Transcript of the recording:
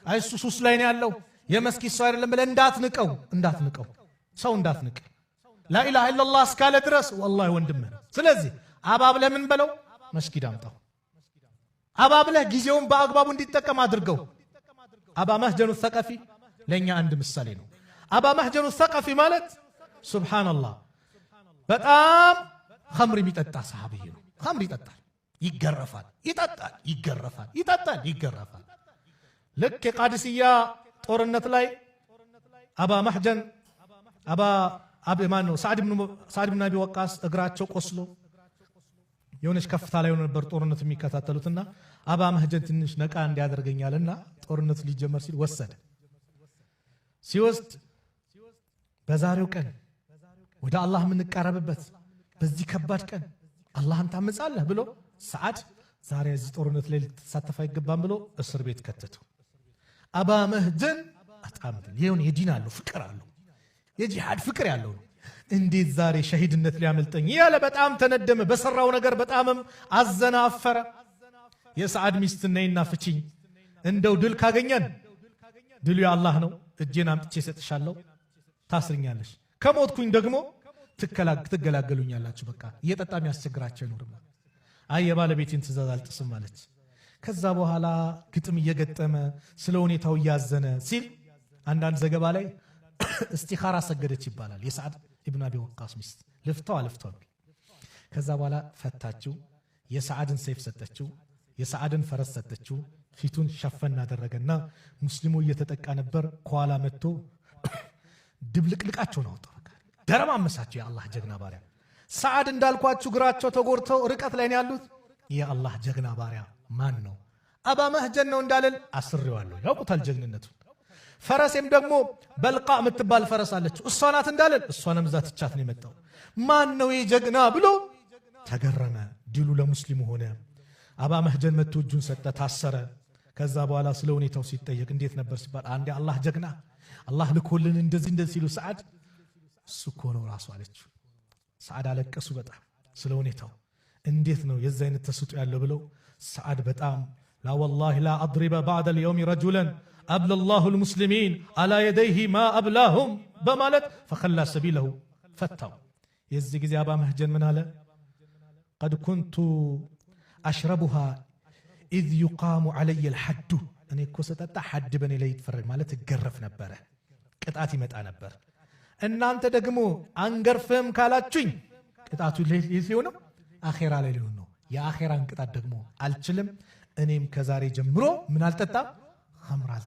አይሱ ሱስ ላይ ነው ያለው የመስጊድ ሰው አይደለም ብለህ እንዳትንቀው ሰው እንዳትንቅ ላኢላሃ ኢላላህ እስካለ ድረስ ወላሂ ወንድምህ። ስለዚህ አባብለህ ምን በለው መስጊድ አምጣው። አባብለህ ጊዜውን በአግባቡ እንዲጠቀም አድርገው። አባ መህጀኑ ሰቀፊ ለኛ አንድ ምሳሌ ነው። አባ መህጀኑ ሰቀፊ ማለት ሱብሃንአላህ በጣም ኸምር የሚጠጣ ሰሃቢይ ነው። ኸምር ይጠጣል፣ ይገረፋል፣ ይገረፋል። ልክ የቃድስያ ጦርነት ላይ አባ መህጀን ሳዕድ ብን አቢ ወቃስ እግራቸው ቆስሎ የሆነች ከፍታ ላይ ነበር ጦርነቱ የሚከታተሉትና አባ መህጀን ትንሽ ነቃ እንዲያደርገኛልና ጦርነቱ ሊጀመር ሲል ሲወስድ በዛሬው ቀን ወደ አላህ የምንቃረብበት በዚህ ከባድ ቀን አላህን ታመጻለህ ብሎ ሰዓድ ዛሬ እዚህ ጦርነት ላይ ልትሳተፍ አይገባም ብሎ እስር ቤት ከተቱ። አባ መህጀን አጣምጥ ይሁን የዲን አለው ፍቅር አለው የጂሃድ ፍቅር ያለው እንዴት ዛሬ ሸሂድነት ሊያመልጠኝ ያለ በጣም ተነደመ። በሰራው ነገር በጣምም አዘነ፣ አፈረ። የሰዓድ ሚስት ነይና ፍቺኝ፣ እንደው ድል ካገኘን ድሉ የአላህ ነው፣ እጄን አምጥቼ ሰጥሻለሁ፣ ታስርኛለሽ፣ ከሞትኩኝ ደግሞ ትገላገሉኛላችሁ። በቃ እየጠጣም ያስቸግራቸው ይኖርማ። አይ የባለቤቴን ትእዛዝ አልጥስም አለች። ከዛ በኋላ ግጥም እየገጠመ ስለ ሁኔታው እያዘነ ሲል አንዳንድ ዘገባ ላይ እስቲኻራ ሰገደች ይባላል። የሰዓድ ኢብኑ አቢ ወቃስ ሚስት ልፍተው ከዛ በኋላ ፈታችው። የሰዓድን ሰይፍ ሰጠችው፣ የሰዓድን ፈረስ ሰጠችው። ፊቱን ሸፈን አደረገና ሙስሊሙ እየተጠቃ ነበር። ከኋላ መጥቶ ድብልቅልቃቸውን አወጣ። ደረማመሳቸው። የአላህ ጀግና ባሪያ ሰዓድ እንዳልኳችሁ ግራቸው ተጎርተው ርቀት ላይ ነው ያሉት። የአላህ ጀግና ባሪያ ማን ነው? አባ መህጀን ነው እንዳልል አስሬዋለሁ። ያውቁታል ጀግንነቱ። ፈረሴም ደግሞ በልቃ የምትባል ፈረስ አለች። እሷ ናት እንዳልል እሷንም እዛ ትቻት ነው የመጣው። ማን ነው የጀግና ብሎ ተገረመ። ድሉ ለሙስሊሙ ሆነ። አባ መህጀን መጥቶ እጁን ሰጠ፣ ታሰረ። ከዛ በኋላ ስለ ሁኔታው ሲጠየቅ እንዴት ነበር ሲባል አንዴ አላህ ጀግና አላህ ልኮልን እንደዚህ ሲሉ ሰዓድ እሱ እኮ ነው ራሱ አለችው። ሰዓድ አለቀሱ በጣም ስለ ሁኔታው። እንዴት ነው የዛ አይነት ተስጦ ያለው ብለው ሰዓድ በጣም ላ ወላሂ ላ አድሪበ ባዕደ ልየውም ረጁለን አብለ ላሁ ልሙስሊሚን አላ የደይህ ማ አብላሁም በማለት ፈኸላ ሰቢለሁ ፈታው። የዚህ ጊዜ አባ መህጀን ምን አለ? ቀድ ኩንቱ አሽረቡሃ ኢዝ ዩቃሙ ዓለየ ልሐዱ። እኔ እኮ ስጠጣ ሐድ በኔ ላይ ይትፈረድ ማለት እገረፍ ነበረ፣ ቅጣት ይመጣ ነበር። እናንተ ደግሞ አንገርፍም ካላችሁኝ ቅጣቱ ሊሆነው አኼራ ላይ ሊሆን ነው። የአኼራን ቅጣት ደግሞ አልችልም። እኔም ከዛሬ ጀምሮ ምን አልጠጣም? ኸምር